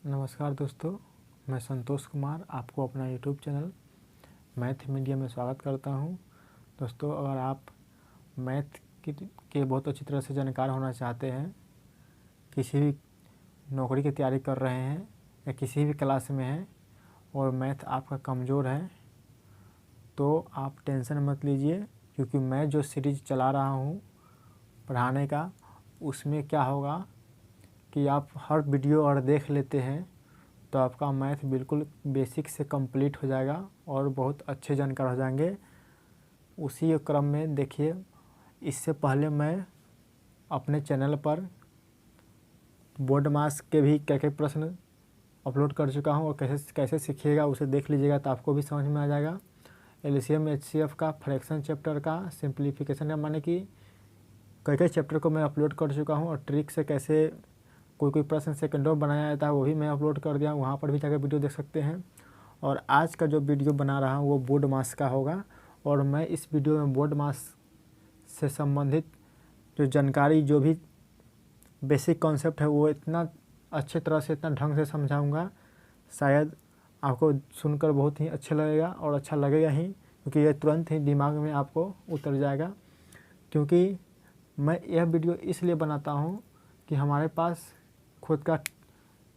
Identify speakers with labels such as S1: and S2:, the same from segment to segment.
S1: नमस्कार दोस्तों, मैं संतोष कुमार आपको अपना यूट्यूब चैनल मैथ मीडिया में स्वागत करता हूं। दोस्तों, अगर आप मैथ के बहुत अच्छी तरह से जानकार होना चाहते हैं, किसी भी नौकरी की तैयारी कर रहे हैं या किसी भी क्लास में हैं और मैथ आपका कमज़ोर है, तो आप टेंशन मत लीजिए, क्योंकि मैं जो सीरीज़ चला रहा हूं पढ़ाने का, उसमें क्या होगा कि आप हर वीडियो और देख लेते हैं तो आपका मैथ बिल्कुल बेसिक से कंप्लीट हो जाएगा और बहुत अच्छे जानकार हो जाएंगे। उसी क्रम में देखिए, इससे पहले मैं अपने चैनल पर बोर्ड मास के भी क्या प्रश्न अपलोड कर चुका हूं और कैसे कैसे सीखिएगा उसे देख लीजिएगा तो आपको भी समझ में आ जाएगा। एलसीएम एचसीएफ का, फ्रैक्शन चैप्टर का, सिंप्लीफिकेशन का, माने कि कई चैप्टर को मैं अपलोड कर चुका हूं और ट्रिक से कैसे कोई प्रश्न सेकंडों में बनाया जाता है वो भी मैं अपलोड कर दिया हूँ, वहाँ पर भी जाकर वीडियो देख सकते हैं। और आज का जो वीडियो बना रहा हूँ वो बोर्ड मास का होगा और मैं इस वीडियो में बोर्ड मास से संबंधित जो जानकारी, जो भी बेसिक कॉन्सेप्ट है वो इतना अच्छे तरह से, इतना ढंग से समझाऊँगा, शायद आपको सुनकर बहुत ही अच्छा लगेगा और अच्छा लगेगा ही, क्योंकि ये तुरंत ही दिमाग में आपको उतर जाएगा। क्योंकि मैं यह वीडियो इसलिए बनाता हूँ कि हमारे पास खुद का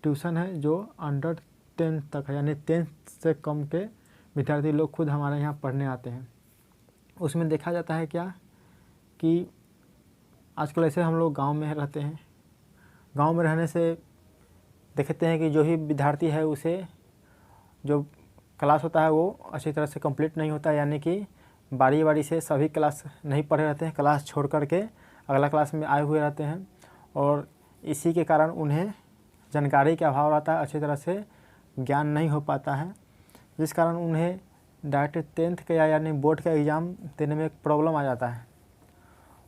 S1: ट्यूशन है जो अंडर 10 तक है, यानी 10 से कम के विद्यार्थी लोग खुद हमारे यहाँ पढ़ने आते हैं। उसमें देखा जाता है क्या कि आजकल ऐसे हम लोग गांव में रहते हैं, गांव में रहने से देखते हैं कि जो ही विद्यार्थी है उसे जो क्लास होता है वो अच्छी तरह से कंप्लीट नहीं होता, यानी कि बारी बारी से सभी क्लास नहीं पढ़े रहते हैं, क्लास छोड़ करके अगला क्लास में आए हुए रहते हैं और इसी के कारण उन्हें जानकारी का अभाव रहता है, अच्छी तरह से ज्ञान नहीं हो पाता है, जिस कारण उन्हें डायरेक्ट 10th का यानी बोर्ड का एग्ज़ाम देने में एक प्रॉब्लम आ जाता है।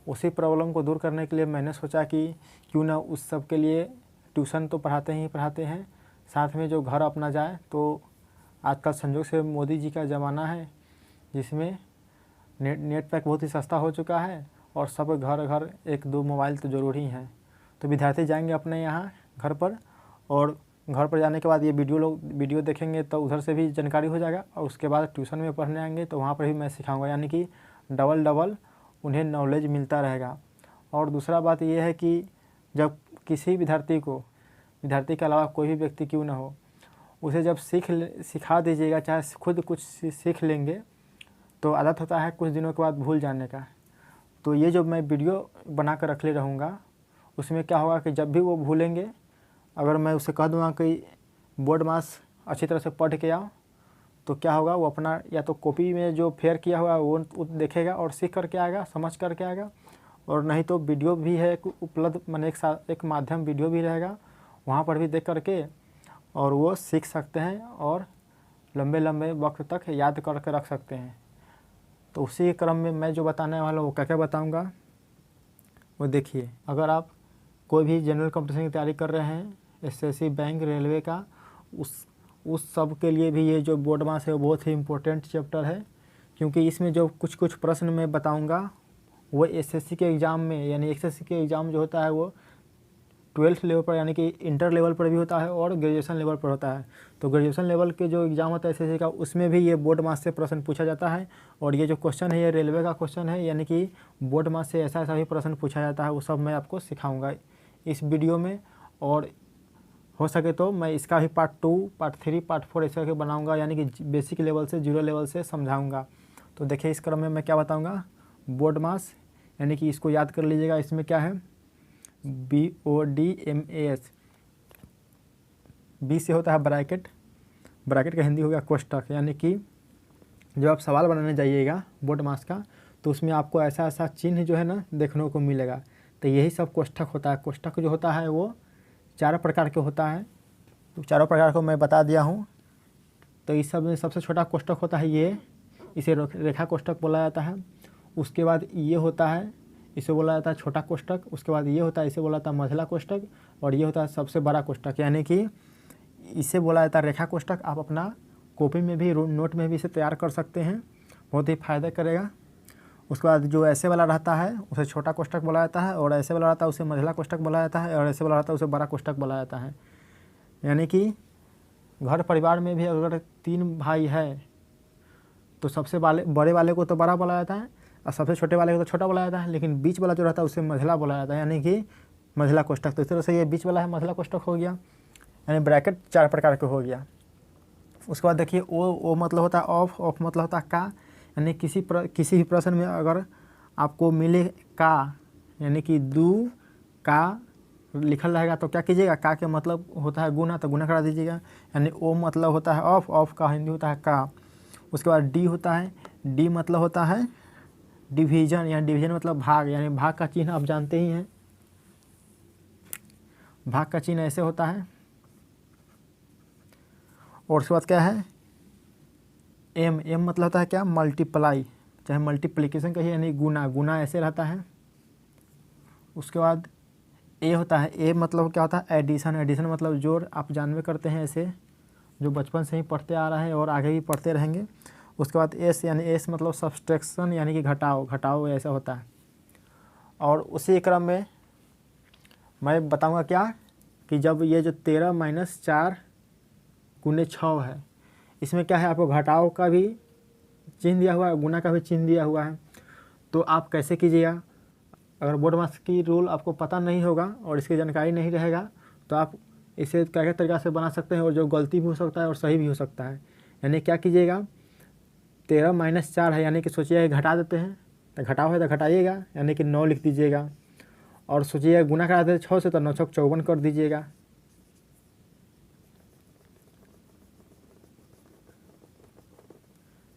S1: उसी प्रॉब्लम को दूर करने के लिए मैंने सोचा कि क्यों ना उस सब के लिए ट्यूशन तो पढ़ाते हैं, साथ में जो घर अपना जाए। तो आजकल संयोग से मोदी जी का ज़माना है जिसमें नेट पैक बहुत ही सस्ता हो चुका है और सब घर घर 1-2 मोबाइल तो ज़रूरी हैं। तो विद्यार्थी जाएंगे अपने यहाँ घर पर और घर पर जाने के बाद ये वीडियो देखेंगे तो उधर से भी जानकारी हो जाएगा और उसके बाद ट्यूशन में पढ़ने आएंगे तो वहाँ पर भी मैं सिखाऊंगा, यानी कि डबल उन्हें नॉलेज मिलता रहेगा। और दूसरा बात ये है कि जब किसी विद्यार्थी के अलावा कोई भी व्यक्ति क्यों ना हो, उसे जब सिखा दीजिएगा, चाहे खुद कुछ सीख लेंगे तो आदत होता है कुछ दिनों के बाद भूल जाने का। तो ये जो मैं वीडियो बना कर रख ले रहूँगा, उसमें क्या होगा कि जब भी वो भूलेंगे, अगर मैं उसे कह दूँगा कि बोर्ड मास अच्छी तरह से पढ़ के आओ, तो क्या होगा, वो अपना या तो कॉपी में जो फेयर किया हुआ है वो देखेगा और सीख करके आएगा, समझ करके आएगा, और नहीं तो वीडियो भी है उपलब्ध, मैंने एक माध्यम वीडियो भी रहेगा, वहाँ पर भी देख करके और वो सीख सकते हैं और लंबे वक्त तक याद करके रख सकते हैं। तो उसी क्रम में मैं जो बताने वाला हूँ वो क्या क्या बताऊँगा वो देखिए। अगर आप कोई भी जनरल कॉम्पिटिशन की तैयारी कर रहे हैं, एसएससी, बैंक, रेलवे का, उस सब के लिए भी ये जो बोर्ड मास है वो बहुत ही इम्पोर्टेंट चैप्टर है, क्योंकि इसमें जो कुछ प्रश्न मैं बताऊंगा वो एसएससी के एग्ज़ाम में, यानी एसएससी के एग्ज़ाम जो होता है वो 12th लेवल पर, यानी कि इंटर लेवल पर भी होता है और ग्रेजुएशन लेवल पर होता है। तो ग्रेजुएशन लेवल के जो एग्ज़ाम होता है एसएससी का, उसमें भी ये बोर्ड मास से प्रश्न पूछा जाता है। और ये जो क्वेश्चन है ये रेलवे का क्वेश्चन है, यानी कि बोर्ड मास से ऐसा भी प्रश्न पूछा जाता है, वो सब मैं आपको सिखाऊंगा इस वीडियो में। और हो सके तो मैं इसका भी पार्ट 2, पार्ट 3, पार्ट 4 ऐसे करके बनाऊंगा, यानी कि बेसिक लेवल से, 0 लेवल से समझाऊंगा। तो देखिए इस क्रम में मैं क्या बताऊंगा, बोर्ड मास, यानी कि इसको याद कर लीजिएगा। इसमें क्या है, BODMAS, बी से होता है ब्रैकेट का हिंदी हो गया कोष्ठक, यानी कि जब आप सवाल बनाने जाइएगा बोर्ड मास का तो उसमें आपको ऐसा चिन्ह जो है ना देखने को मिलेगा, तो यही सब कोष्ठक होता है। कोष्ठक जो होता है वो 4 प्रकार के होता है, तो चारों प्रकार को मैं बता दिया हूँ। तो इस सब में सबसे छोटा कोष्ठक होता है ये, इसे रेखा कोष्ठक बोला जाता है। उसके बाद ये होता है, इसे बोला जाता है छोटा कोष्ठक। उसके बाद ये होता है, इसे बोला जाता है मझला कोष्ठक। और ये होता है सबसे बड़ा कोष्ठक, यानी कि इसे बोला जाता है रेखा कोष्ठक। आप अपना कॉपी में भी, नोट में भी इसे तैयार कर सकते हैं, बहुत ही फायदा करेगा। उसके बाद जो ऐसे वाला रहता है उसे छोटा कोष्ठक बोला जाता है, और ऐसे वाला रहता है उसे मझला कोष्ठक बोला जाता है, और ऐसे वाला रहता है उसे बड़ा कोष्ठक बोला जाता है। यानी कि घर परिवार में भी अगर 3 भाई है तो सबसे बड़े वाले को तो बड़ा बोला जाता है और सबसे छोटे वाले को तो छोटा बोला जाता है, लेकिन बीच वाला जो रहता है उसे मझला बोला जाता है, यानी कि मझला कोष्ठक। तो इस तरह से ये बीच वाला है मझला कोष्ठक हो गया, यानी ब्रैकेट 4 प्रकार के हो गया। उसके बाद देखिए ओ मतलब होता है ऑफ मतलब होता है का, यानी किसी भी प्रश्न में अगर आपको मिले का यानी कि 2 का लिखल रहेगा तो क्या कीजिएगा, का के मतलब होता है गुना, तो गुना करा दीजिएगा। यानी ओ मतलब होता है ऑफ का हिंदी होता है का। उसके बाद डी होता है, डी मतलब होता है डिवीजन, यानी डिवीजन मतलब भाग, यानी भाग का चिन्ह आप जानते ही हैं, भाग का चिन्ह ऐसे होता है। और उसके बाद क्या है एम मतलब होता है क्या, मल्टीप्लाई, चाहे मल्टीप्लिकेशन कहिए, यानी गुना ऐसे रहता है। उसके बाद ए होता है, ए मतलब क्या होता है एडिशन मतलब जोड़, आप जानवे करते हैं ऐसे, जो बचपन से ही पढ़ते आ रहा है और आगे भी पढ़ते रहेंगे। उसके बाद एस, यानी एस मतलब सब्सट्रैक्शन, यानी कि घटाओ ऐसा होता है। और उसी क्रम में मैं बताऊंगा क्या कि जब ये जो 13 - 4 × 6 है, इसमें क्या है आपको घटाओ का भी चिन्ह दिया हुआ है, गुना का भी चिन्ह दिया हुआ है। तो आप कैसे कीजिएगा, अगर बोर्ड मास की रूल आपको पता नहीं होगा और इसकी जानकारी नहीं रहेगा तो आप इसे क्या तरीक़ा से बना सकते हैं, और जो गलती भी हो सकता है और सही भी हो सकता है। यानी क्या कीजिएगा, 13 - 4 है, यानी कि सोचिए घटा देते हैं, तो घटाओ है तो घटाइएगा, यानी कि 9 लिख दीजिएगा। और सोचिए गुना करा देते 6 से, तो 9 × 6 = 54 कर दीजिएगा।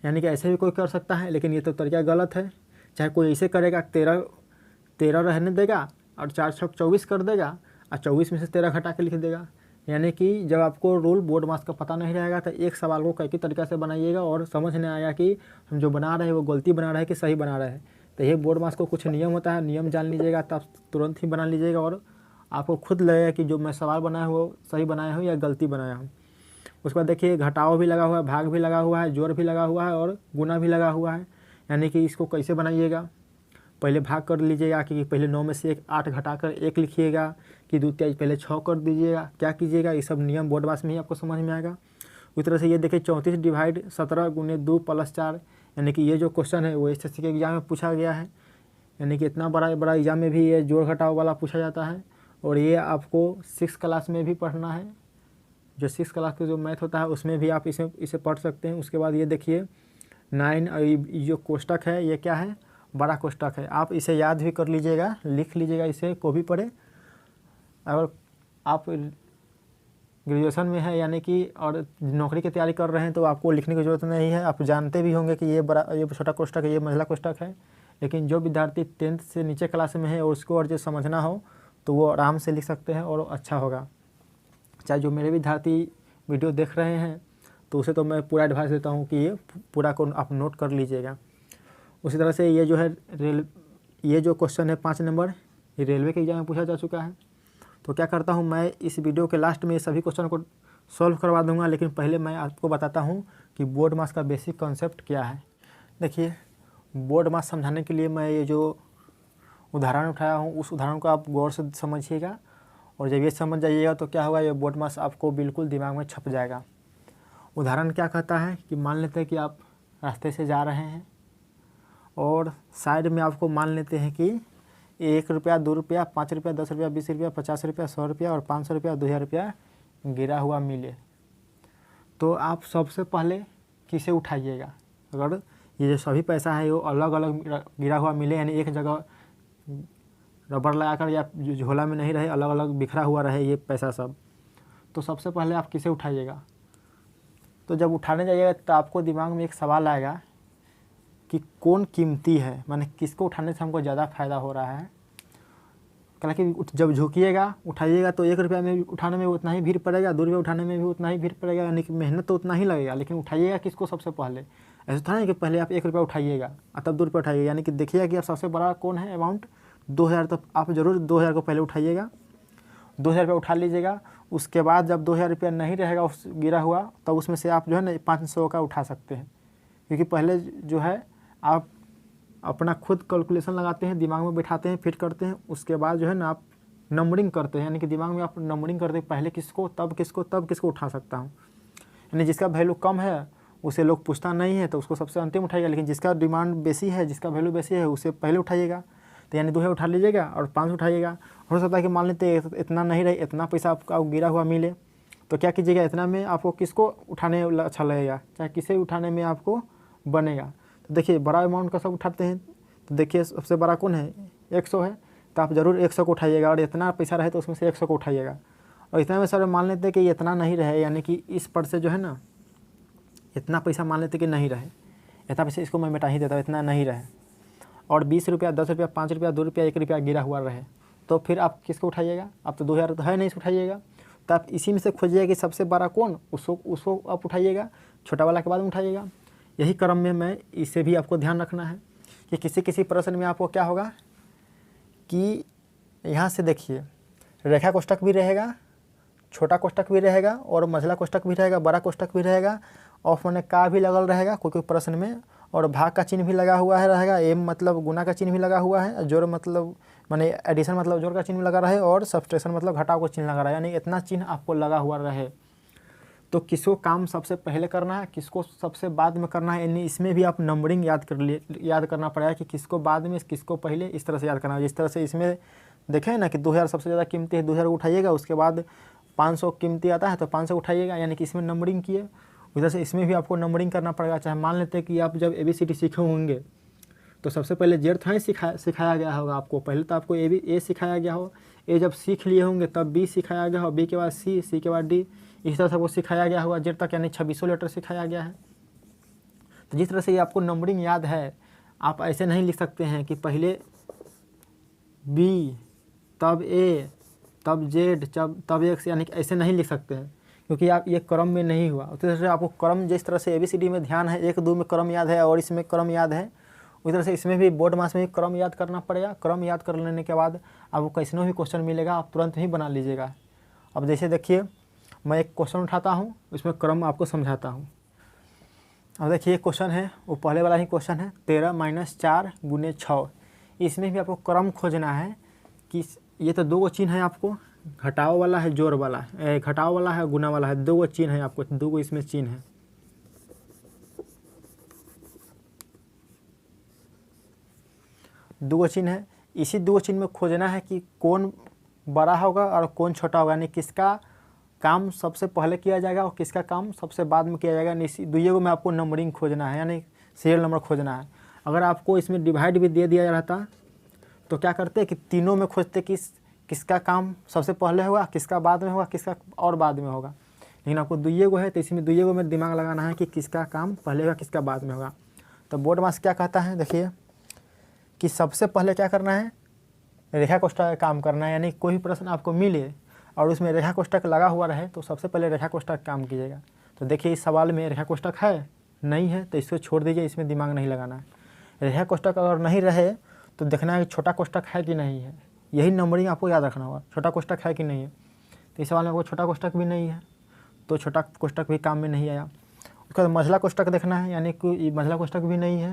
S1: यानी कि ऐसे भी कोई कर सकता है, लेकिन ये तो तरीका गलत है। चाहे कोई ऐसे करेगा 13 रहने देगा और 4 × 6 = 24 कर देगा और 24 में से 13 घटा के लिख देगा। यानी कि जब आपको रूल बोर्ड मास का पता नहीं रहेगा तो एक सवाल को कई तरीक़ा से बनाइएगा और समझ नहीं आया कि हम जो बना रहे हैं वो गलती बना रहे हैं कि सही बना रहे हैं। तो ये बोर्ड मास को कुछ नियम होता है, नियम जान लीजिएगा तब तुरंत ही बना लीजिएगा और आपको खुद लगेगा कि जो मैं सवाल बनाया हूँ वो सही बनाया हूँ या गलती बनाया हूँ। उसके बाद देखिए घटाओ भी लगा हुआ है, भाग भी लगा हुआ है, जोड़ भी लगा हुआ है और गुना भी लगा हुआ है। यानी कि इसको कैसे बनाइएगा, पहले भाग कर लीजिएगा कि पहले 9 में से 8 घटाकर 1 लिखिएगा, कि 2 × 3 पहले 6 कर दीजिएगा, क्या कीजिएगा, ये सब नियम बोर्ड मास में ही आपको समझ में आएगा। उसी तरह से ये देखिए 34 / 17 × 2 + 4, यानी कि ये जो क्वेश्चन है वो एसएससी के एग्जाम में पूछा गया है। यानी कि इतना बड़ा एग्जाम में भी ये जोड़ घटाव वाला पूछा जाता है और ये आपको 6 क्लास में भी पढ़ना है। जो 6 क्लास का जो मैथ होता है उसमें भी आप इसे पढ़ सकते हैं। उसके बाद ये देखिए 9 जो कोष्टक है ये क्या है, बड़ा कोष्टक है। आप इसे याद भी कर लीजिएगा, लिख लीजिएगा, इसे को भी पढ़े। अगर आप ग्रेजुएशन में है यानी कि और नौकरी की तैयारी कर रहे हैं तो आपको लिखने की ज़रूरत नहीं है, आप जानते भी होंगे कि ये छोटा कोष्टक है, ये मझला कोष्टक है। लेकिन जो विद्यार्थी 10th से नीचे क्लास में है और उसको और जो समझना हो तो वो आराम से लिख सकते हैं और अच्छा होगा। चाहे जो मेरे विद्यार्थी वीडियो देख रहे हैं तो उसे तो मैं पूरा एडवाइस देता हूँ कि ये पूरा को आप नोट कर लीजिएगा। उसी तरह से ये जो है ये जो क्वेश्चन है 5 नंबर, ये रेलवे के एग्जाम में पूछा जा चुका है। तो क्या करता हूँ मैं इस वीडियो के लास्ट में ये सभी क्वेश्चन को सॉल्व करवा दूंगा, लेकिन पहले मैं आपको बताता हूँ कि बोर्ड मास का बेसिक कॉन्सेप्ट क्या है। देखिए बोर्ड मास समझाने के लिए मैं ये जो उदाहरण उठाया हूँ उस उदाहरण को आप गौर से समझिएगा, और जब ये समझ जाइएगा तो क्या होगा, ये बोर्ड मास आपको बिल्कुल दिमाग में छप जाएगा। उदाहरण क्या कहता है कि मान लेते हैं कि आप रास्ते से जा रहे हैं और साइड में आपको मान लेते हैं कि 1 रुपया, 2 रुपया, 5 रुपया, 10 रुपया, 20 रुपया, 50 रुपया, 100 रुपया और 500 रुपया, 2000 रुपया गिरा हुआ मिले, तो आप सबसे पहले किसे उठाइएगा। अगर ये जो सभी पैसा है वो अलग अलग गिरा हुआ मिले, यानी एक जगह रबर लगाकर या झोला में नहीं रहे, अलग अलग बिखरा हुआ रहे ये पैसा सब, तो सबसे पहले आप किसे उठाइएगा। तो जब उठाने जाइएगा तो आपको दिमाग में एक सवाल आएगा कि कौन कीमती है, माने किसको उठाने से हमको ज़्यादा फ़ायदा हो रहा है। हालांकि जब झुकिएगा उठाइएगा तो 1 रुपया में उठाने में उतना ही भीड़ पड़ेगा, 2 रुपये उठाने में भी उतना ही भीड़ पड़ेगा, यानी कि मेहनत तो उतना ही लगेगा, लेकिन उठाइएगा किसको सबसे पहले। ऐसा था ना कि पहले आप 1 रुपया उठाइएगा और तब 2 रुपये उठाइएगा, यानी कि देखिएगा कि आप सबसे बड़ा कौन है अमाउंट 2000, तो आप ज़रूर 2000 को पहले उठाइएगा। 2000 रुपया उठा लीजिएगा। उसके बाद जब 2000 रुपया नहीं रहेगा उस गिरा हुआ, तब उसमें से आप जो है ना 500 का उठा सकते हैं, क्योंकि पहले जो है आप अपना खुद कैलकुलेशन लगाते हैं, दिमाग में बैठाते हैं, फिट करते हैं, उसके बाद जो है ना आप नंबरिंग करते हैं, यानी कि दिमाग में आप नंबरिंग करते हैं, पहले किसको तब किसको तब किसको उठा सकता हूँ। यानी जिसका वैल्यू कम है उसे लोग पूछता नहीं है तो उसको सबसे अंतिम उठाइएगा, लेकिन जिसका डिमांड बेसी है, जिसका वैल्यू बेसी है उसे पहले उठाइएगा। तो यानी 2 उठा लीजिएगा और 5 उठाइएगा। हो सकता है कि मान लेते इतना नहीं रहे, इतना पैसा आपका गिरा हुआ मिले, तो क्या कीजिएगा, इतना में आपको किसको उठाने अच्छा लगेगा, चाहे किसे उठाने में आपको बनेगा। तो देखिए बड़ा अमाउंट का सब उठाते हैं, तो देखिए सबसे बड़ा कौन है, 100 है, तो आप ज़रूर 100 को उठाइएगा, और इतना पैसा रहे तो उसमें से 100 को उठाइएगा। और इतना में सर मान लेते हैं कि इतना नहीं रहे, यानी कि इस पर से जो है ना इतना पैसा मान लेते कि नहीं रहे, इतना पैसा इसको मैं मिटा ही देता हूँ, इतना नहीं रहे, और 20 रुपया, 10 रुपया, 5 रुपया, 2 रुपया, 1 रुपया गिरा हुआ रहे, तो फिर आप किसको उठाइएगा, आप तो 2000 तो है नहीं, इसको उठाइएगा। तो आप इसी में से खोजिएगा कि सबसे बड़ा कौन, उसको आप उठाइएगा, छोटा वाला के बाद में उठाइएगा। यही क्रम में मैं इसे भी आपको ध्यान रखना है कि किसी किसी प्रश्न में आपको क्या होगा कि यहाँ से देखिए रेखा कोष्ठक भी रहेगा, छोटा कोष्ठक भी रहेगा, और मझला कोष्ठक भी रहेगा, बड़ा कोष्ठक भी रहेगा, ऑफ माने का भी लगल रहेगा कोई कोई प्रश्न में, और भाग का चिन्ह भी लगा हुआ है रहेगा, एम मतलब गुना का चिन्ह भी लगा हुआ है, जोड़ मतलब माने एडिशन मतलब जोड़ का चिन्ह भी लगा रहे, और सब्सट्रैक्शन मतलब घटाव का चिन्ह लगा रहा है, यानी इतना चिन्ह आपको लगा हुआ रहे। तो किसको काम सबसे पहले करना है, किसको सबसे बाद में करना है, यानी इसमें भी आप नंबरिंग याद करना पड़ेगा कि किसको बाद में किसको पहले, इस तरह से याद करना है। जिस तरह से इसमें देखें ना कि 2000 सबसे ज़्यादा कीमती है, 2000 उठाइएगा, उसके बाद 500 कीमती आता है तो 500 उठाइएगा, यानी कि इसमें नंबरिंग किए। उधर से इसमें भी आपको नंबरिंग करना पड़ेगा। चाहे मान लेते हैं कि आप जब ABCD सीखे होंगे तो सबसे पहले जेड थोड़ा सिखाया गया होगा आपको, पहले तो आपको ए सिखाया गया हो, ए जब सीख लिए होंगे तब बी सिखाया गया हो, बी के बाद सी के बाद डी, इस तरह से वो सिखाया गया होगा जेड तक, यानी 2600 लेटर सिखाया गया है। तो जिस तरह से ये आपको नंबरिंग याद है, आप ऐसे नहीं लिख सकते हैं कि पहले बी तब ए तब जेड तब एक्स, यानी कि ऐसे नहीं लिख सकते हैं, क्योंकि आप ये क्रम में नहीं हुआ। उसी तरह से आपको क्रम, जिस तरह से ABCD में ध्यान है, 1 2 में क्रम याद है और इसमें क्रम याद है, उसी तरह से इसमें भी बोर्ड मास में भी क्रम याद करना पड़ेगा। क्रम याद कर लेने के बाद आपको कैसनो भी क्वेश्चन मिलेगा, आप तुरंत ही बना लीजिएगा। अब जैसे देखिए मैं एक क्वेश्चन उठाता हूँ, इसमें क्रम आपको समझाता हूँ। अब देखिए क्वेश्चन है, वो पहले वाला ही क्वेश्चन है, 13 - 4 × 6। इसमें भी आपको क्रम खोजना है कि ये तो 2 चिन्ह है, आपको घटाव वाला है, जोड़ वाला है, घटाव वाला है, गुना वाला है, 2 चिन्ह है, आपको 2 इसमें चिन्ह है। दो चिन्ह है, इसी 2 चिन्ह में खोजना है कि कौन बड़ा होगा और कौन छोटा होगा, यानी किसका काम सबसे पहले किया जाएगा और किसका काम सबसे बाद में किया जाएगा। इसी 2 में आपको नंबरिंग खोजना है, यानी सीरियल नंबर खोजना है। अगर आपको इसमें डिवाइड भी दे दिया रहता तो क्या करते कि तीनों में खोजते कि किसका काम सबसे पहले होगा, किसका बाद में होगा, किसका और बाद में होगा। लेकिन आपको 2 है तो इसमें 2 में दिमाग लगाना है कि किसका काम पहले होगा, किसका बाद में होगा। तो बोर्ड मास क्या कहता है, देखिए कि सबसे पहले क्या करना है, रेखा कोष्ठक का काम करना है। यानी कोई प्रश्न आपको मिले और उसमें रेखा कोष्ठक लगा हुआ रहे तो सबसे पहले रेखा कोष्ठक काम कीजिएगा। तो देखिए इस सवाल में रेखा कोष्ठक है नहीं है तो इसको छोड़ दीजिए, इसमें दिमाग नहीं लगाना है। रेखा कोष्ठक अगर नहीं रहे तो देखना है कि छोटा कोष्ठक है कि नहीं है, यही नंबरिंग आपको याद रखना होगा, छोटा कोष्ठक है कि नहीं है। तो इस सवाल में आपको छोटा कोष्ठक भी नहीं है तो छोटा कोष्ठक भी काम में नहीं आया। उसके बाद मझला कोष्ठक देखना है, यानी कि मझला कोष्ठक भी नहीं है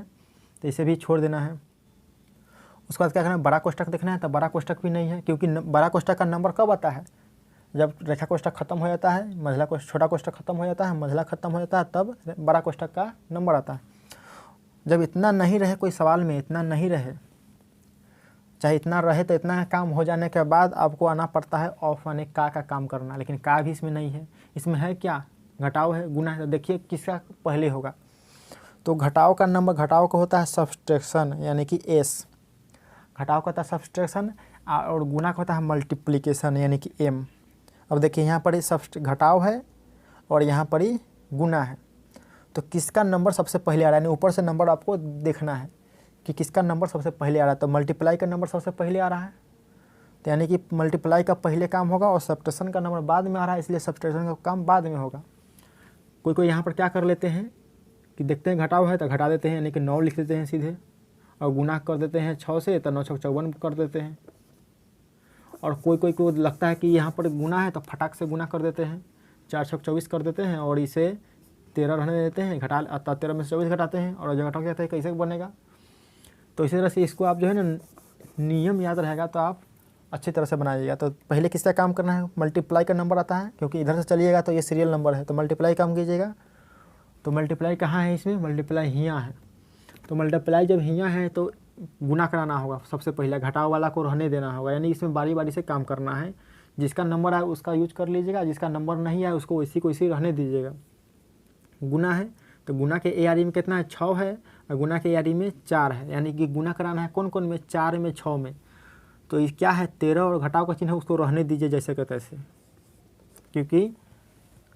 S1: तो इसे भी छोड़ देना है। उसके बाद क्या करना है, बड़ा कोष्ठक देखना है तो बड़ा कोष्ठक भी नहीं है, क्योंकि बड़ा कोष्ठक का नंबर कब आता है, जब रेखा कोष्ठक खत्म हो जाता है, मझला छोटा कोष्ठक खत्म हो जाता है, मझला खत्म हो जाता है, तब बड़ा कोष्ठक का नंबर आता है। जब इतना नहीं रहे कोई सवाल में, इतना नहीं रहे, चाहे इतना रहे तो इतना काम हो जाने के बाद आपको आना पड़ता है ऑफ यानी का काम करना, लेकिन का भी इसमें नहीं है। इसमें है क्या, घटाव है, गुना है। तो देखिए किसका पहले होगा, तो घटाव का नंबर, घटाव का होता है सब्सट्रैक्शन यानी कि एस, घटाव का होता है सब्सट्रैक्शन, और गुना का होता है मल्टीप्लिकेशन यानी कि एम। अब देखिए यहाँ पर ही घटाव है और यहाँ पर ही गुना है, तो किसका नंबर सबसे पहले आ रहा है, यानी ऊपर से नंबर आपको देखना है कि किसका नंबर सबसे पहले आ रहा है। तो मल्टीप्लाई का नंबर सबसे पहले आ रहा है, तो यानी कि मल्टीप्लाई का पहले काम होगा और सब्ट्रैक्शन का नंबर बाद में आ रहा है, इसलिए सब्ट्रैक्शन का काम बाद में होगा। कोई यहाँ पर क्या कर लेते हैं कि देखते हैं घटाव है तो घटा देते हैं, यानी कि 9 लिख देते हैं सीधे, और गुना कर देते हैं 6 से तो 9 × 6 = 54 कर देते हैं। और कोई को लगता है कि यहाँ पर गुना है तो फटाक से गुना कर देते हैं, 4 × 6 = 24 कर देते हैं और इसे 13 रहने देते हैं, घटा 13 में से 24 घटाते हैं और जब घटा कहते हैं कैसे बनेगा। तो इसी तरह से इसको आप जो है ना नियम याद रहेगा तो आप अच्छी तरह से बनाइएगा। तो पहले किसका काम करना है, मल्टीप्लाई का नंबर आता है, क्योंकि इधर से चलिएगा तो ये सीरियल नंबर है, तो मल्टीप्लाई काम कीजिएगा। तो मल्टीप्लाई कहाँ है, इसमें मल्टीप्लाई हियाँ है। तो मल्टीप्लाई जब हियाँ है तो गुना कराना होगा, सबसे पहले घटाव वाला को रहने देना होगा, यानी इसमें बारी बारी से काम करना है। जिसका नंबर आए उसका यूज कर लीजिएगा, जिसका नंबर नहीं आए उसको वैसी को वैसी रहने दीजिएगा। गुना है तो गुना के ARE में कितना है, 6 है, और गुना के ARE में 4 है, यानी कि गुना कराना है कौन कौन में, 4 में 6 में। तो ये क्या है, 13 और घटाव का चिन्ह है उसको रहने दीजिए जैसे का तैसे, क्योंकि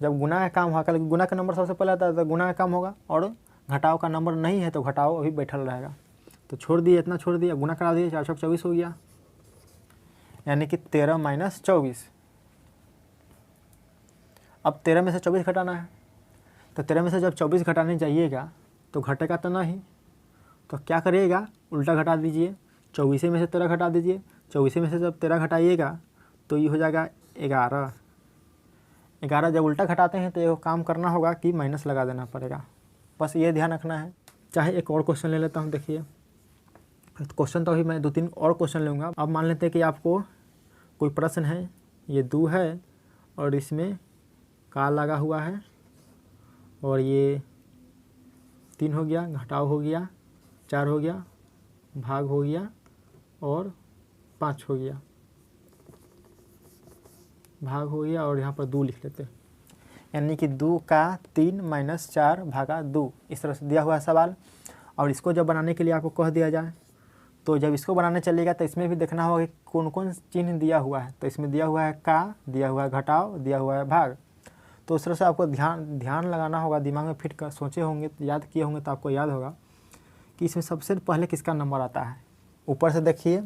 S1: जब गुना का काम होगा, गुना का नंबर सबसे पहले आता है तो गुना का काम होगा, और घटाव का नंबर नहीं है तो घटाव अभी बैठल रहेगा। तो छोड़ दिए, इतना छोड़ दिया, गुना करा दिए, 4 4 24 हो गया, यानी कि 13 - 24। अब 13 में से 24 घटाना है, तो 13 में से जब 24 घटाने जाइएगा तो घटेगा तो नहीं, तो क्या करिएगा, उल्टा घटा दीजिए। 24 में से 13 घटा दीजिए, 24 में से जब 13 घटाइएगा तो ये हो जाएगा 11। 11 जब उल्टा घटाते हैं तो ये काम करना होगा कि माइनस लगा देना पड़ेगा, बस ये ध्यान रखना है। चाहे एक और क्वेश्चन ले लेता हूँ, देखिए क्वेश्चन तो अभी मैं 2-3 और क्वेश्चन लूँगा। अब मान लेते हैं कि आपको कोई प्रश्न है, ये 2 है और इसमें का लगा हुआ है, और ये 3 हो गया, घटाव हो गया, 4 हो गया, भाग हो गया, और 5 हो गया, भाग हो गया, और यहाँ पर 2 लिख लेते हैं, यानी कि 2 का 3 - 4 भागा 2, इस तरह से दिया हुआ है सवाल। और इसको जब बनाने के लिए आपको कह दिया जाए, तो जब इसको बनाने चलिएगा तो इसमें भी देखना होगा कि कौन कौन चिन्ह दिया हुआ है। तो इसमें दिया हुआ है का, दिया हुआ है घटाव, दिया हुआ है भाग। तो उस तरह से आपको ध्यान लगाना होगा, दिमाग में फिट कर सोचे होंगे, याद किए होंगे तो आपको याद होगा कि इसमें सबसे पहले किसका नंबर आता है। ऊपर से देखिए,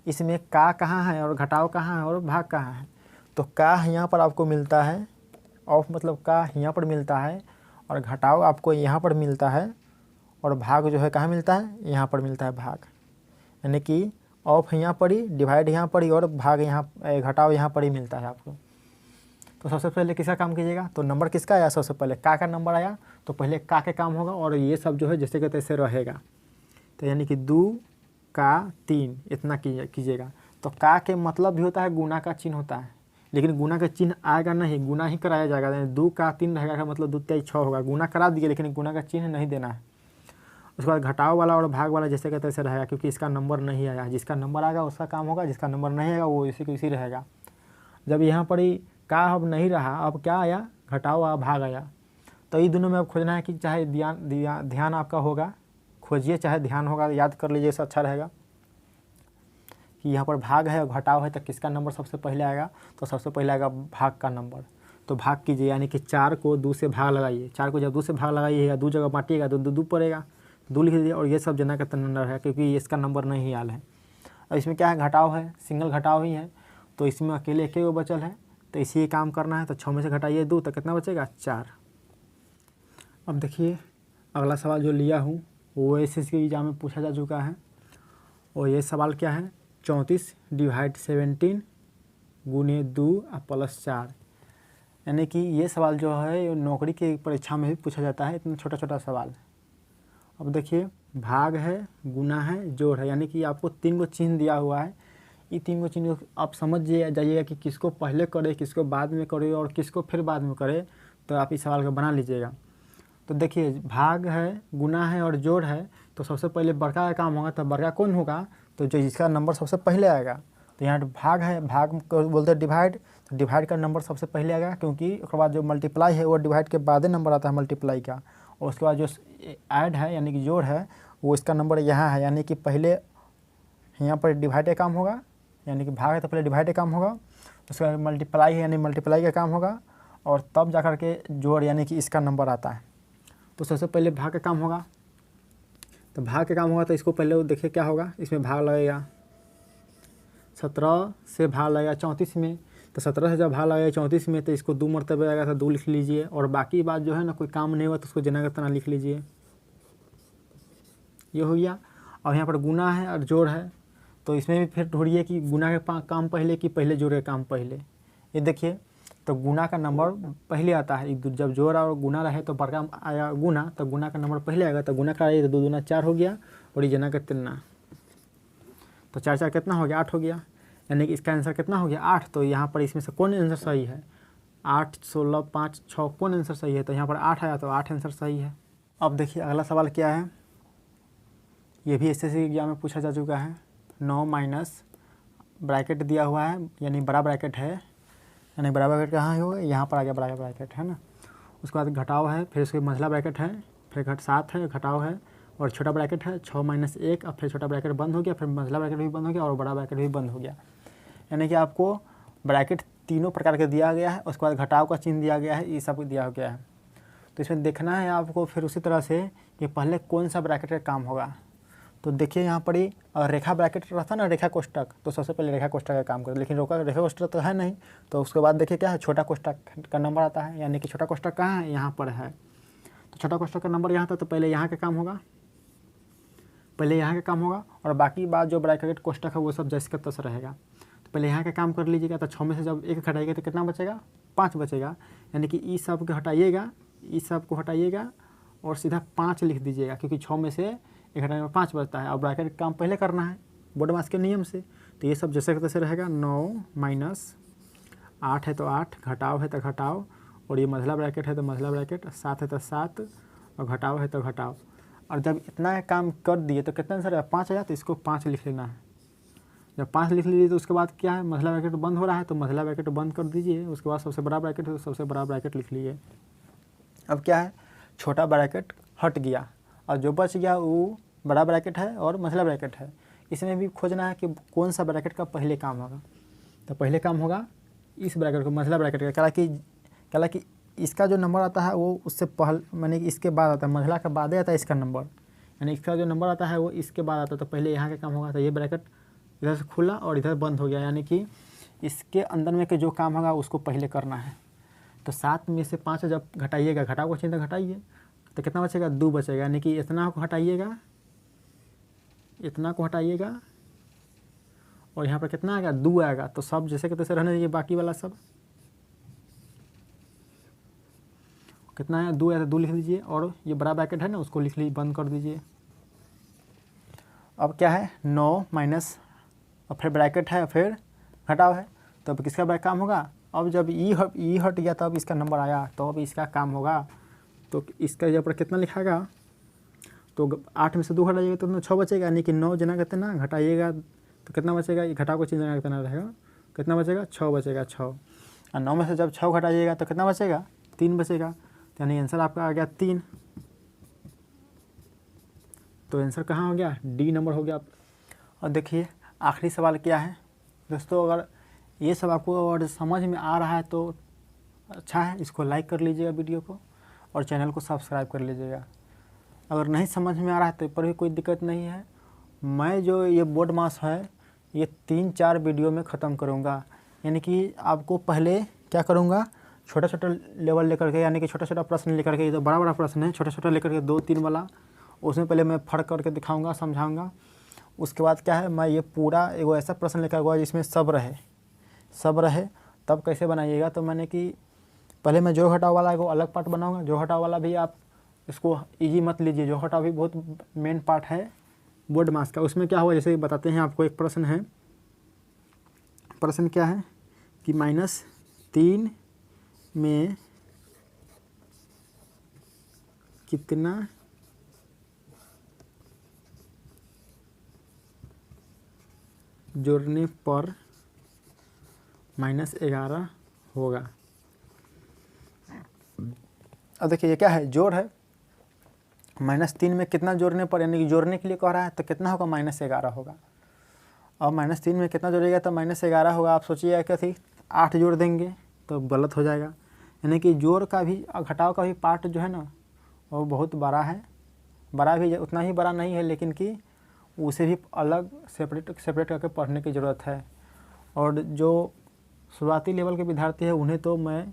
S1: इसमें का कहाँ है और घटाव कहाँ है और भाग कहाँ है। तो का यहाँ पर आपको मिलता है, ऑफ मतलब का यहाँ पर मिलता है, और घटाव आपको यहाँ पर मिलता है, और भाग जो है कहाँ मिलता है, यहाँ पर मिलता है भाग। यानी कि ऑफ यहाँ पर ही, डिवाइड यहाँ पर ही, और भाग यहाँ, घटाव यहाँ पर ही मिलता है आपको। तो सबसे पहले किसका काम कीजिएगा, तो नंबर किसका आया, सबसे पहले का नंबर आया, तो पहले का के काम होगा, और ये सब जो है जैसे कि तैसे रहेगा। तो यानी कि 2 का 3 इतना कीजिएगा। तो का के मतलब भी होता है गुना का चिन्ह होता है, लेकिन गुना का चिन्ह आएगा नहीं, गुना ही कराया जाएगा। यानी 2 का 3 रहेगा का मतलब 2 3 6 होगा, गुना करा दिए लेकिन गुना का चिन्ह नहीं देना है। उसके बाद घटाव वाला और भाग वाला जैसे का तैसे रहेगा, क्योंकि इसका नंबर नहीं आया, जिसका नंबर आएगा उसका काम होगा, जिसका नंबर नहीं आएगा वो इसी को इसी रहेगा। जब यहाँ पर ही का अब नहीं रहा, अब क्या आया, घटाव आ भाग आया। तो ये दोनों में अब खोजना है कि चाहे ध्यान आपका होगा, खोजिए, चाहे ध्यान होगा, याद कर लीजिए, इससे अच्छा रहेगा कि यहाँ पर भाग है और घटाव है, तो किसका नंबर सबसे पहले आएगा, तो सबसे पहले आएगा भाग का नंबर। तो भाग कीजिए, यानी कि 4 को 2 से भाग लगाइए, 4 को जब 2 से भाग लगाइएगा, 2 जगह बांटिएगा तो 2 पड़ेगा, 2 लिख दीजिए, और ये सब जना का नंबर है, क्योंकि इसका नंबर नहीं आल है। और इसमें क्या है, घटाव है, सिंगल घटाव ही है, तो इसमें अकेले एक ही बचल है, तो इसी काम करना है। तो 6 में से घटाइए 2 तो कितना बचेगा, 4। अब देखिए अगला सवाल जो लिया हूँ वो SSC के एग्जाम में पूछा जा चुका है, और ये सवाल क्या है, 34 / 17 गुने 2 + 4। यानी कि ये सवाल जो है नौकरी की परीक्षा में भी पूछा जाता है, इतना छोटा छोटा सवाल। अब देखिए भाग है, गुना है, जोड़ है, यानी कि आपको 3 गो चिन्ह दिया हुआ है। ये 3 गो चिन्ह आप समझ जाइएगा कि किसको पहले करे, किसको बाद में करे, और किसको फिर बाद में करे, तो आप इस सवाल को बना लीजिएगा। तो देखिए भाग है, गुना है और जोड़ है, तो सबसे पहले बड़का का काम होगा, तो बड़का कौन होगा, तो जो जिसका नंबर सबसे पहले आएगा। तो यहाँ भाग है, भाग को बोलते हैं डिवाइड, तो डिवाइड का नंबर सबसे पहले आएगा, क्योंकि उसके बाद जो मल्टीप्लाई है वो डिवाइड के बाद ही नंबर आता है मल्टीप्लाई का। और उसके बाद जो ऐड है यानी कि जोड़ है, वो इसका नंबर यहाँ है, यानी कि पहले यहाँ पर डिवाइड का काम होगा, यानी कि भाग है तो पहले डिवाइड का काम होगा, उसके बाद मल्टीप्लाई है यानी मल्टीप्लाई का काम होगा, और तब जाकर के जोड़ यानी कि इसका नंबर आता है। तो सबसे पहले भाग का काम होगा, तो भाग का काम होगा, तो इसको पहले देखिए क्या होगा, इसमें भाग लगेगा, 17 से भाग लगेगा 34 में, तो 17 से जब भाग लगेगा 34 में, तो इसको 2 मरतबे आएगा, तो 2 लिख लीजिए, और बाकी बात जो है ना कोई काम नहीं हुआ तो उसको जना का तना लिख लीजिए, ये हो गया। और यहाँ पर गुना है और जोड़ है, तो इसमें भी फिर ढूंढिए कि गुना का काम पहले कि पहले जोड़ का काम पहले। ये देखिए तो गुना का नंबर पहले आता है, जब जोड़ और गुना रहे तो बड़का आया गुना, तो गुना का नंबर पहले आएगा, तो गुना का तो 2 दूना 4 हो गया, और ये जना का 3, तो 4 4 कितना हो गया, 8 हो गया। यानी कि इसका आंसर कितना हो गया 8। तो यहाँ पर इसमें से कौन आंसर सही है 8, 16, 5, 6 कौन आंसर सही है, तो यहाँ पर 8 आया तो 8 आंसर सही है। अब देखिए अगला सवाल क्या है, ये भी एसएससी एग्जाम में पूछा जा चुका है। 9 माइनस ब्रैकेट दिया हुआ है यानी बड़ा ब्रैकेट है, यानी बड़ा ब्रैकेट कहाँ होगा, यहाँ पर आ गया बड़ा ब्रैकेट है ना। उसके बाद घटाव है, फिर उसके मझला ब्रैकेट है, फिर 7 है, घटाव है और छोटा ब्रैकेट है 6 माइनस 1। अब फिर छोटा ब्रैकेट बंद हो गया, फिर मझला ब्रैकेट भी बंद हो गया और बड़ा ब्रैकेट भी बंद हो गया। यानी कि आपको ब्रैकेट तीनों प्रकार के दिया गया है, उसके बाद घटाव का चिन्ह दिया गया है, ये सब दिया गया है। तो इसमें देखना है आपको फिर उसी तरह से कि पहले कौन सा ब्रैकेट का काम होगा। तो देखिए यहाँ पर ही रेखा ब्रैकेट रहता ना, रेखा कोष्टक, तो सबसे पहले रेखा कोष्टक का काम करें, लेकिन रेखा कोष्टक तो है नहीं। तो उसके बाद देखिए क्या है, छोटा कोष्टक का नंबर आता है, यानी कि छोटा कोष्टक कहाँ है, यहाँ पर है। तो छोटा कोष्टक का नंबर यहाँ था, तो पहले यहाँ का काम होगा, पहले यहाँ का काम होगा और बाकी बात जो ब्रैकेट कोष्टक है वो सब जैसे का तैसे रहेगा। तो पहले यहाँ का काम कर लीजिएगा। तो 6 में से जब 1 घटाइएगा तो कितना बचेगा, 5 बचेगा। यानी कि ई सब को हटाइएगा, ई सब को हटाइएगा और सीधा 5 लिख दीजिएगा, क्योंकि 6 में से 1 घटाने में 5 बचता है और ब्रैकेट का काम पहले करना है बोर्ड मास के नियम से। तो ये सब जैसे का तैसे रहेगा। 9 माइनस 8 है तो 8, घटाव है तो घटाव और ये मझला ब्रैकेट है तो मझला ब्रैकेट, 7 है तो 7 और घटाव है तो घटाव। और जब इतना काम कर दिए तो कितना आंसर है 5 आया, तो इसको 5 लिख लेना है। जब 5 लिख लीजिए तो उसके बाद क्या है, मझला ब्रैकेट बंद हो रहा है तो मझला ब्रैकेट बंद कर दीजिए। उसके बाद सबसे बड़ा ब्रैकेट है तो सबसे बड़ा ब्रैकेट लिख लीजिए। अब क्या है, छोटा ब्रैकेट हट गया और जो बच गया वो बड़ा ब्रैकेट है और मझला ब्रैकेट है। इसमें भी खोजना है कि कौन सा ब्रैकेट का पहले काम होगा। तो पहले काम होगा इस ब्रैकेट को, मझला ब्रैकेट का। हालांकि इसका जो नंबर आता है वो उससे पहले, माने कि इसके बाद आता है, मझला के बाद आता है इसका नंबर, यानी इसका जो नंबर आता है वो इसके बाद आता है। तो पहले यहाँ का काम होगा। तो ये ब्रैकेट इधर से खुला और इधर बंद हो गया, यानी कि इसके अंदर में के जो काम होगा उसको पहले करना है। तो 7 में से 5 जब घटाइएगा, घटाव को चिन्ह घटाइए तो कितना बचेगा, 2 बचेगा। यानी कि इतना को हटाइएगा, इतना को हटाइएगा और यहाँ पर कितना आएगा, 2 आएगा। तो सब जैसे कि तैसे रहने दीजिए, बाकी वाला सब कितना है, 2 है तो 2 लिख दीजिए और ये बड़ा ब्रैकेट है ना उसको लिख लीजिए, बंद कर दीजिए। अब क्या है, 9 माइनस और फिर ब्रैकेट है फिर घटाव है, तो अब किसका काम होगा। अब जब ई हट गया तब इसका नंबर आया, तो अब इसका काम होगा। तो इसका यहाँ पर कितना लिखाएगा, तो 8 में से 2 हटाइएगा तो 6 बचेगा, यानी कि 9 जना कहते ना घटाइएगा तो कितना बचेगा, ये घटाव को चिन्ह कितना रहेगा, कितना बचेगा, 6 बचेगा 6। और 9 में से जब 6 घटाइएगा तो कितना बचेगा, 3 बचेगा। यानी आंसर आपका आ गया 3। तो आंसर कहाँ हो गया, डी नंबर हो गया। और देखिए आखिरी सवाल क्या है दोस्तों, अगर ये सब आपको और समझ में आ रहा है तो अच्छा है, इसको लाइक कर लीजिएगा वीडियो को और चैनल को सब्सक्राइब कर लीजिएगा। अगर नहीं समझ में आ रहा है तो पर भी कोई दिक्कत नहीं है, मैं जो ये बोर्ड मास है ये 3-4 वीडियो में ख़त्म करूँगा। यानी कि आपको पहले क्या करूँगा, छोटा छोटा लेवल लेकर के, यानी कि छोटा छोटा प्रश्न लेकर के, ये तो बड़ा बड़ा प्रश्न है, छोटा छोटा लेकर के 2-3 वाला, उसमें पहले मैं फर्क करके दिखाऊंगा, समझाऊंगा। उसके बाद क्या है, मैं ये पूरा एगो ऐसा प्रश्न लेकर आऊँगा जिसमें सब रहे तब कैसे बनाइएगा। तो मैंने कि पहले मैं जोड़ घटाव वाला एगो अलग पार्ट बनाऊँगा। जोड़ घटाव वाला भी आप इसको ईजी मत लीजिए, जोड़ घटाव भी बहुत मेन पार्ट है बोर्ड मास का। उसमें क्या हुआ, जैसे बताते हैं आपको, एक प्रश्न है, प्रश्न क्या है कि -3 में कितना जोड़ने पर -11 होगा। अब देखिए ये क्या है, जोड़ है। -3 में कितना जोड़ने पर, यानी कि जोड़ने के लिए कह रहा है तो कितना होगा, -11 होगा। और -3 में कितना जोड़ेगा तो -11 होगा। आप सोचिएगा क्या थी, 8 जोड़ देंगे तो गलत हो जाएगा। यानी कि जोड़ का भी और घटाव का भी पार्ट जो है ना वो बहुत बड़ा है, बड़ा भी उतना ही बड़ा नहीं है, लेकिन कि उसे भी अलग सेपरेट करके पढ़ने की ज़रूरत है। और जो शुरुआती लेवल के विद्यार्थी है उन्हें तो मैं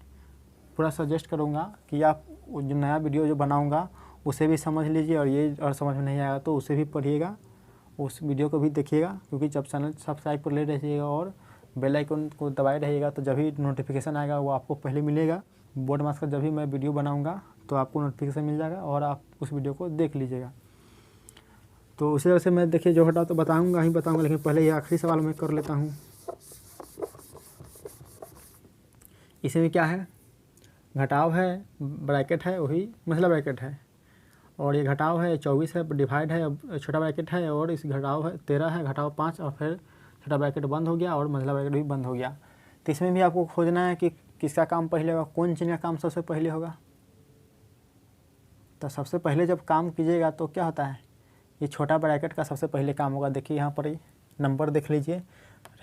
S1: पूरा सजेस्ट करूँगा कि आप जो नया वीडियो जो बनाऊँगा उसे भी समझ लीजिए, और ये और समझ में नहीं आएगा तो उसे भी पढ़िएगा, उस वीडियो को भी देखिएगा। क्योंकि जब चैनल सब्सक्राइब कर ले रहिएगा और बेल आइकन को दबाए रहिएगा तो जब भी नोटिफिकेशन आएगा वो आपको पहले मिलेगा। बोर्ड मास का जब भी मैं वीडियो बनाऊँगा तो आपको नोटिफिकेशन मिल जाएगा और आप उस वीडियो को देख लीजिएगा। तो उसी तरह से मैं देखिए जो घटाव तो बताऊँगा, लेकिन पहले ये आखिरी सवाल मैं कर लेता हूँ। इसमें क्या है, घटाव है, ब्रैकेट है, वही मसला ब्रैकेट है, और ये घटाव है 24 है, डिवाइड है, अब छोटा ब्रैकेट है, और इस घटाव है 13 है, घटाव 5, और फिर छोटा ब्रैकेट बंद हो गया और मसला ब्रैकेट भी बंद हो गया। तो इसमें भी आपको खोजना है कि किसका काम पहले होगा, कौन चीज़ का काम सबसे पहले होगा। तो सबसे पहले जब काम कीजिएगा तो क्या होता है, ये छोटा ब्रैकेट का सबसे पहले काम होगा। देखिए यहाँ पर नंबर देख लीजिए,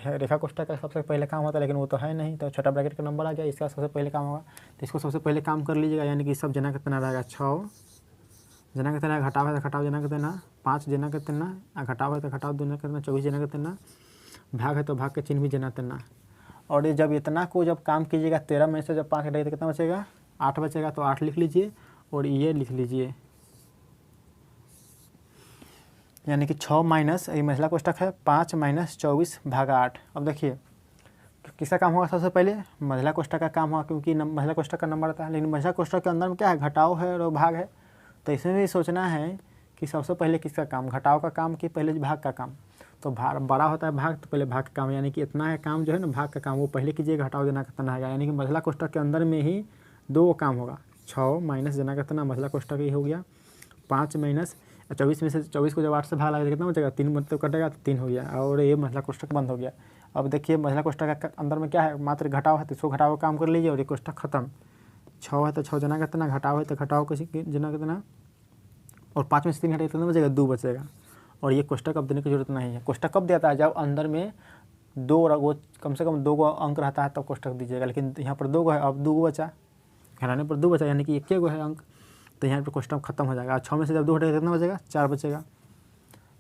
S1: रेखा कोष्ठक का सबसे पहले काम होता है, लेकिन वो तो है नहीं, तो छोटा ब्रैकेट का नंबर आ गया, इसका सबसे पहले काम होगा। तो इसको सबसे पहले काम कर लीजिएगा, यानी कि सब जना कितना रहेगा 6 जना कितना, घटाव है तो घटाव जना कितना 5 जना कितना, घटाव है तो घटाव जना कितना 24 जना कितना, भाग है तो भाग के चिन्ह भी जना कितना। और ये जब इतना को जब काम कीजिएगा 13 में से जब 5 हटाइए तो कितना बचेगा, 8 बचेगा। तो 8 लिख लीजिए और ये लिख लीजिए, यानी कि 6 माइनस ये महिला कोष्ठक है 5 माइनस 24 भागा 8। अब देखिए किसका काम होगा सबसे पहले, महिला कोष्ठक का काम होगा, क्योंकि महिला कोष्ठक का नंबर आता है। लेकिन महिला कोष्ठक के अंदर में क्या है, घटाव है और भाग है। तो इसमें भी सोचना है कि सबसे पहले किसका काम, घटाव का काम कि पहले भाग का काम। तो बड़ा होता है भाग, तो पहले भाग का काम, यानी कि इतना है काम जो है ना भाग का काम, वो पहले कीजिएगा, घटाव जना कितना आएगा। यानी कि महिला कोष्ठक के अंदर में ही 2 काम होगा, 6 माइनस जना कितना, महिला कोष्ठक ही हो गया, 5 माइनस 24 में से 24 को जब 8 से भाग लगा कितना बचेगा, 3 मतलब कटेगा तो 3 हो गया, और ये महिला कोष्ठक बंद हो गया। अब देखिए महिला कोष्ठक के अंदर में क्या है, मात्र घटाव है, तो इसको घटाव काम कर लीजिए और ये कोष्ठक खत्म। 6 है तो 6 जना कितना, घटाव है तो घटाव जना कितना, और 5 में से 3 हटाए कितना बचेगा, 2 बचेगा। और ये कोष्ठक अब देने की जरूरत नहीं है। कोष्ठक कब देता है, जब अंदर में 2 कम से कम 2 अंक रहता है तब कोष्ठक दीजिएगा। लेकिन यहाँ पर 2 है, अब 2 बचा, घटाने पर 2 बचा, यानी कि 1 है अंक, तो यहाँ पर कोष्ठक खत्म हो जाएगा। 6 में से जब 2 हटेगा कितना बचेगा, 4 बचेगा,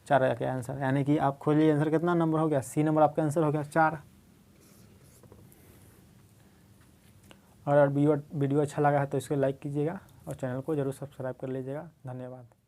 S1: 4 आ गया आंसर। यानी कि आप खोलिए आंसर कितना नंबर हो गया, सी नंबर आपका आंसर हो गया 4। और वीडियो अच्छा लगा है तो इसको लाइक कीजिएगा और चैनल को जरूर सब्सक्राइब कर लीजिएगा। धन्यवाद।